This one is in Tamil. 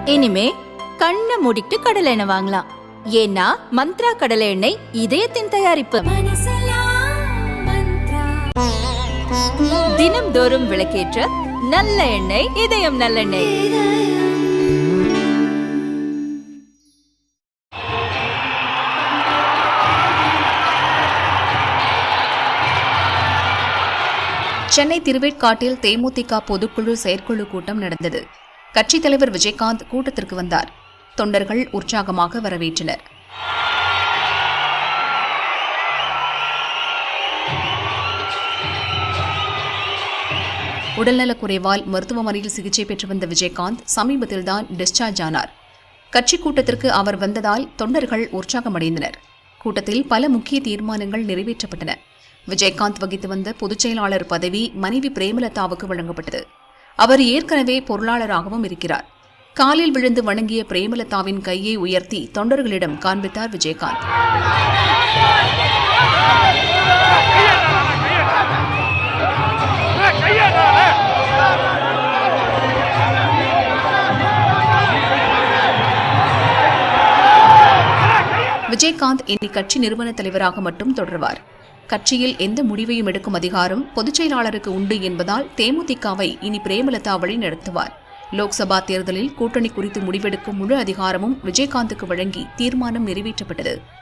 இனிமே கண்ணை மூடிட்டு கடலை எண்ணெய் வாங்கலாம். ஏன்னா மந்த்ரா கடலை எண்ணெய் இதயத்தின் தயாரிப்பு. தினம்தோறும் விளக்கேற்ற நல்ல எண்ணெய் இதயம் நல்லெண்ணெய். சென்னை திருவேற்காட்டில் தேமுதிக பொதுக்குழு செயற்குழு கூட்டம் நடந்தது. கட்சித் தலைவர் விஜயகாந்த் கூட்டத்திற்கு வந்தார். தொண்டர்கள் உற்சாகமாக வரவேற்றனர். உடல்நலக்குறைவால் மருத்துவமனையில் சிகிச்சை பெற்று வந்த விஜயகாந்த் சமீபத்தில்தான் டிஸ்சார்ஜ் ஆனார். கட்சி கூட்டத்திற்கு அவர் வந்ததால் தொண்டர்கள் உற்சாகமடைந்தனர். கூட்டத்தில் பல முக்கிய தீர்மானங்கள் நிறைவேற்றப்பட்டன. விஜயகாந்த் வகித்து வந்த பொதுச் செயலாளர் பதவி மனைவி பிரேமலதாவுக்கு வழங்கப்பட்டது. அவர் ஏற்கனவே பொருளாளராகவும் இருக்கிறார். காலில் விழுந்து வணங்கிய பிரேமலதாவின் கையை உயர்த்தி தொண்டர்களிடம் காண்பித்தார் விஜயகாந்த். விஜயகாந்த் இனி கட்சி நிறுவன தலைவராக மட்டும் தொடர்வார். கட்சியில் எந்த முடிவையும் எடுக்கும் அதிகாரம் பொதுச் செயலாளருக்கு உண்டு என்பதால் தேமுதிகவை இனி பிரேமலதா வழி நடத்துவார். லோக்சபா தேர்தலில் கூட்டணி குறித்து முடிவெடுக்கும் முழு அதிகாரமும் விஜயகாந்துக்கு வழங்கி தீர்மானம் நிறைவேற்றப்பட்டது.